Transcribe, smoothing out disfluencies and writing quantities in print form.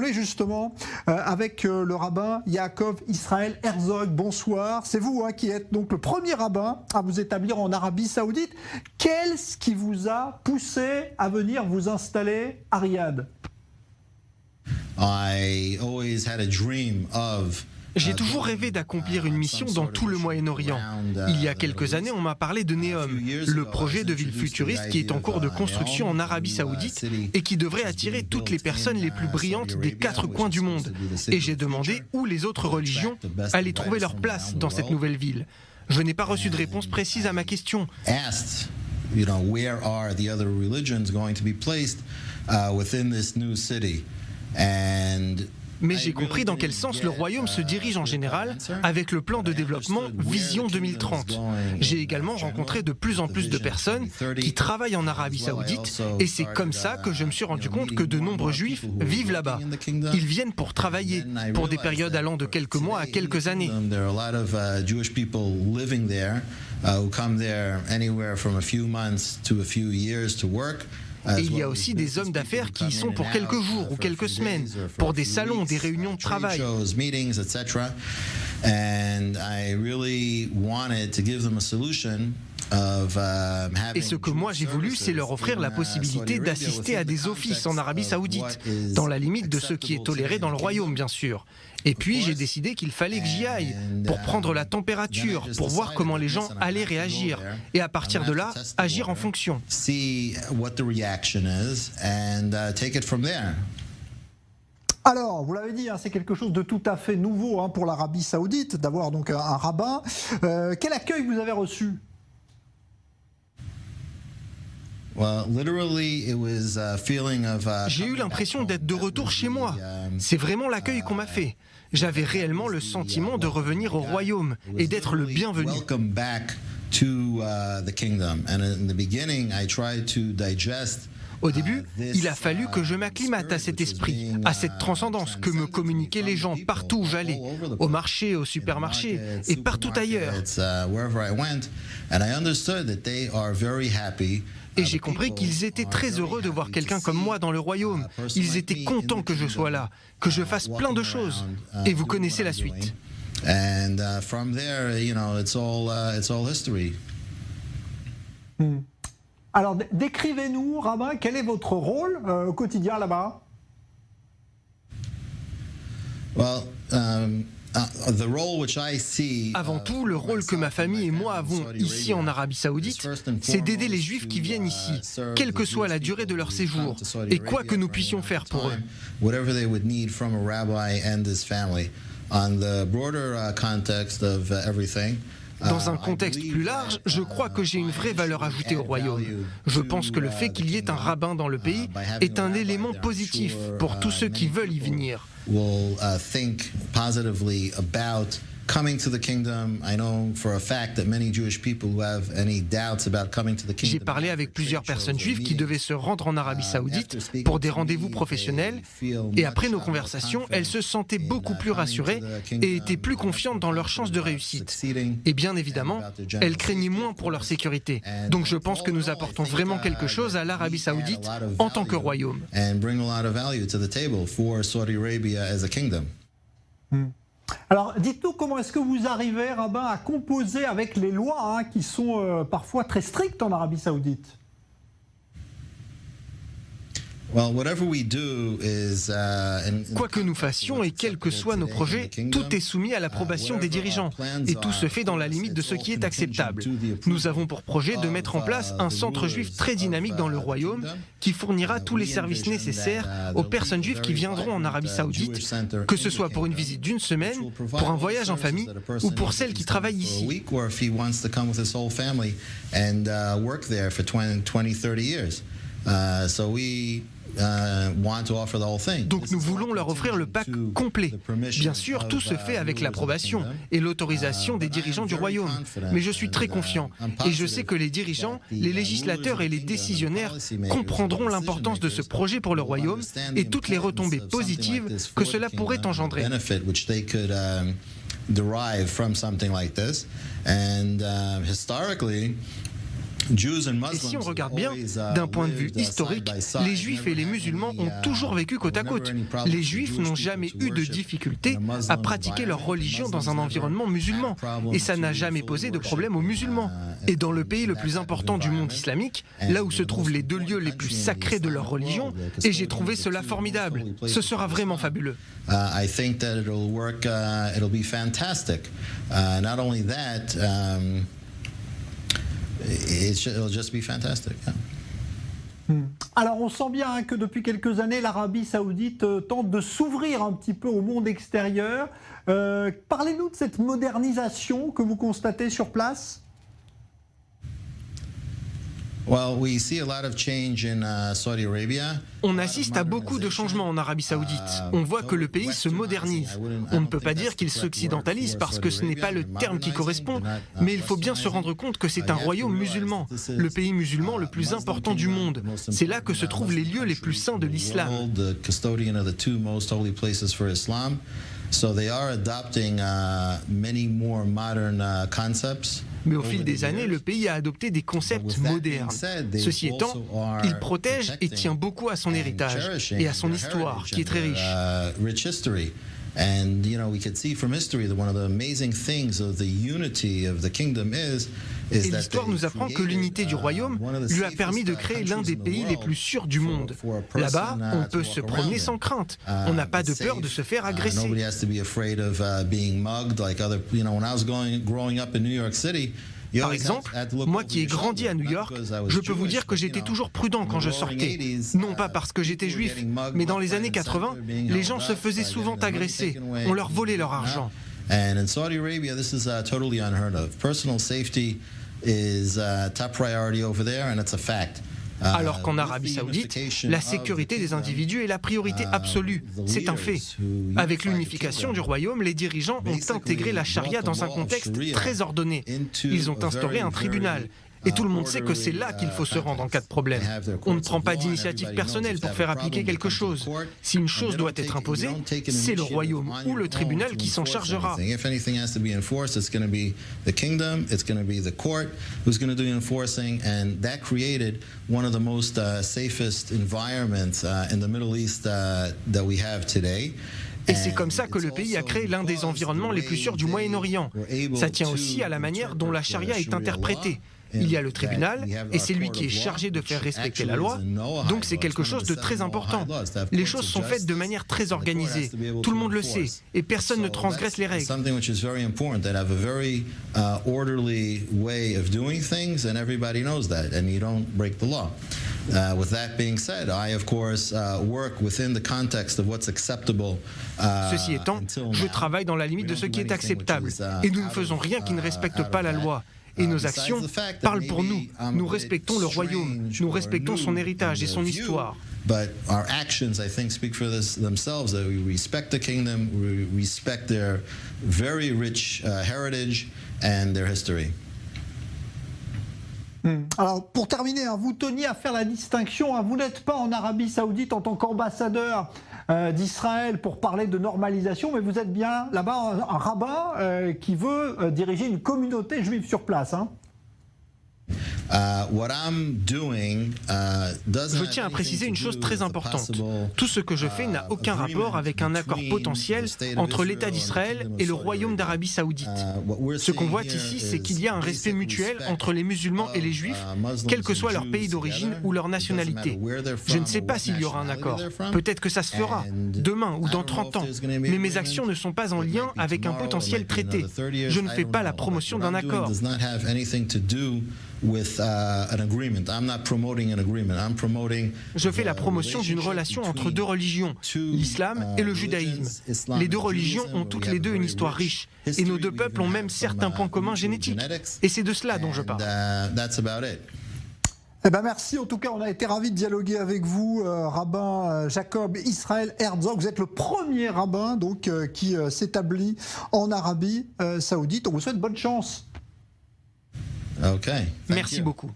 voulez justement avec le rabbin Yaakov Israël Herzog. Bonsoir, c'est vous qui êtes donc le premier rabbin à vous établir en Arabie Saoudite. Qu'est-ce qui vous a poussé à venir vous installer à Riyad? J'ai toujours rêvé d'accomplir une mission dans tout le Moyen-Orient. Il y a quelques années, on m'a parlé de Neom, le projet de ville futuriste qui est en cours de construction en Arabie Saoudite et qui devrait attirer toutes les personnes les plus brillantes des 4 coins du monde. Et j'ai demandé où les autres religions allaient trouver leur place dans cette nouvelle ville. Je n'ai pas reçu de réponse précise à ma question. Mais j'ai compris dans quel sens le royaume se dirige en général avec le plan de développement Vision 2030. J'ai également rencontré de plus en plus de personnes qui travaillent en Arabie Saoudite et c'est comme ça que je me suis rendu compte que de nombreux juifs vivent là-bas. Ils viennent pour travailler, pour des périodes allant de quelques mois à quelques années. Et il y a aussi des hommes d'affaires qui y sont pour quelques jours ou quelques semaines, pour des salons, des réunions de travail. Et ce que moi j'ai voulu, c'est leur offrir la possibilité d'assister à des offices en Arabie Saoudite, dans la limite de ce qui est toléré dans le royaume, bien sûr. Et puis j'ai décidé qu'il fallait que j'y aille, pour prendre la température, pour voir comment les gens allaient réagir, et à partir de là, agir en fonction. Alors, vous l'avez dit, c'est quelque chose de tout à fait nouveau pour l'Arabie Saoudite, d'avoir donc un rabbin. Quel accueil vous avez reçu ? J'ai eu l'impression d'être de retour chez moi. C'est vraiment l'accueil qu'on m'a fait. J'avais réellement le sentiment de revenir au royaume et d'être le bienvenu. Au début, il a fallu que je m'acclimate à cet esprit, à cette transcendance que me communiquaient les gens partout où j'allais, au marché, au supermarché et partout ailleurs. Et j'ai compris qu'ils étaient très heureux de voir quelqu'un comme moi dans le royaume. Ils étaient contents que je sois là, que je fasse plein de choses. Et vous connaissez la suite. Alors, décrivez-nous, rabbin, quel est votre rôle au quotidien là-bas ? Avant tout, le rôle que ma famille et moi avons ici en Arabie Saoudite, c'est d'aider les Juifs qui viennent ici, quelle que soit la durée de leur séjour, et quoi que nous puissions faire pour eux. Dans un contexte plus large, je crois que j'ai une vraie valeur ajoutée au royaume. Je pense que le fait qu'il y ait un rabbin dans le pays est un élément positif pour tous ceux qui veulent y venir. J'ai parlé avec plusieurs personnes juives qui devaient se rendre en Arabie Saoudite pour des rendez-vous professionnels et après nos conversations, elles se sentaient beaucoup plus rassurées et étaient plus confiantes dans leurs chances de réussite. Et bien évidemment, elles craignaient moins pour leur sécurité. Donc je pense que nous apportons vraiment quelque chose à l'Arabie Saoudite en tant que royaume. Alors, dites-nous comment est-ce que vous arrivez, rabbin, à composer avec les lois qui sont parfois très strictes en Arabie Saoudite ? Quoi que nous fassions et quels que soient nos projets, tout est soumis à l'approbation des dirigeants et tout se fait dans la limite de ce qui est acceptable. Nous avons pour projet de mettre en place un centre juif très dynamique dans le royaume qui fournira tous les services nécessaires aux personnes juives qui viendront en Arabie Saoudite, que ce soit pour une visite d'une semaine, pour un voyage en famille ou pour celles qui travaillent ici. Donc nous voulons leur offrir le pack complet. Bien sûr, tout se fait avec l'approbation et l'autorisation des dirigeants du royaume. Mais je suis très confiant et je sais que les dirigeants, les législateurs et les décisionnaires comprendront l'importance de ce projet pour le royaume et toutes les retombées positives que cela pourrait engendrer. Et si on regarde bien, d'un point de vue historique, les Juifs et les musulmans ont toujours vécu côte à côte. Les Juifs n'ont jamais eu de difficulté à pratiquer leur religion dans un environnement musulman. Et ça n'a jamais posé de problème aux musulmans. Et dans le pays le plus important du monde islamique, là où se trouvent les deux lieux les plus sacrés de leur religion, et j'ai trouvé cela formidable. Ce sera vraiment fabuleux. I think that it'll be fantastic. Not only that, it'll just be fantastic. Yeah. Alors on sent bien que depuis quelques années, l'Arabie Saoudite tente de s'ouvrir un petit peu au monde extérieur. Parlez-nous de cette modernisation que vous constatez sur place. Well, we see a lot of change in Saudi Arabia. On assiste à beaucoup de changements en Arabie Saoudite. On voit que le pays se modernise. On ne peut pas dire qu'il s'occidentalise parce que ce n'est pas le terme qui correspond, mais il faut bien se rendre compte que c'est un royaume musulman, le pays musulman le plus important du monde. C'est là que se trouvent les lieux les plus saints de l'islam. So they are adopting many more modern concepts. Mais au fil des années, le pays a adopté des concepts modernes. Ceci étant, il protège et tient beaucoup à son héritage et à son histoire, qui est très riche. And we could see from history that one of the amazing things of the unity of the kingdom is Et l'histoire nous apprend que l'unité du royaume lui a permis de créer l'un des pays les plus sûrs du monde. Là-bas, on peut se promener sans crainte. On n'a pas de peur de se faire agresser. Par exemple, moi qui ai grandi à New York, je peux vous dire que j'étais toujours prudent quand je sortais. Non pas parce que j'étais juif, mais dans les années 80, les gens se faisaient souvent agresser. On leur volait leur argent. And in Saudi Arabia, this is totally unheard of. Personal safety is top priority over there, and it's a fact. Alors qu'en Arabie Saoudite, la sécurité des individus est la priorité absolue. C'est un fait. Avec l'unification du royaume, les dirigeants ont intégré la charia dans un contexte très ordonné. Ils ont instauré un tribunal. Et tout le monde sait que c'est là qu'il faut se rendre en cas de problème. On ne prend pas d'initiative personnelle pour faire appliquer quelque chose. Si une chose doit être imposée, c'est le royaume ou le tribunal qui s'en chargera. Et c'est comme ça que le pays a créé l'un des environnements les plus sûrs du Moyen-Orient. Ça tient aussi à la manière dont la charia est interprétée. Il y a le tribunal, et c'est lui qui est chargé de faire respecter la loi, donc c'est quelque chose de très important. Les choses sont faites de manière très organisée, tout le monde le sait, et personne ne transgresse les règles. With that being said, I of course work within the context of what's acceptable. Ceci étant, je travaille dans la limite de ce qui est acceptable, et nous ne faisons rien qui ne respecte pas la loi. Et nos actions parlent pour nous. Nous respectons le royaume, nous respectons son héritage et son histoire. But our actions, I think, speak for themselves. That we respect the kingdom, we respect their very rich heritage and their history. Alors, pour terminer, vous teniez à faire la distinction. Vous n'êtes pas en Arabie Saoudite en tant qu'ambassadeur d'Israël pour parler de normalisation, mais vous êtes bien là-bas un rabbin qui veut diriger une communauté juive sur place. Je tiens à préciser une chose très importante. Tout ce que je fais n'a aucun rapport avec un accord potentiel entre l'État d'Israël et le Royaume d'Arabie Saoudite. Ce qu'on voit ici, c'est qu'il y a un respect mutuel entre les musulmans et les juifs, quel que soit leur pays d'origine ou leur nationalité. Je ne sais pas s'il y aura un accord. Peut-être que ça se fera, demain ou dans 30 ans. Mais mes actions ne sont pas en lien avec un potentiel traité. Je ne fais pas la promotion d'un accord. Je fais la promotion d'une relation entre deux religions, l'islam et le judaïsme. Les deux religions ont toutes les deux une histoire riche, et nos deux peuples ont même certains points communs génétiques. Et c'est de cela dont je parle. Eh ben merci, en tout cas on a été ravis de dialoguer avec vous, rabbin Jacob Israel Herzog. Vous êtes le premier rabbin donc, qui s'établit en Arabie Saoudite. On vous souhaite bonne chance. Okay. Merci beaucoup.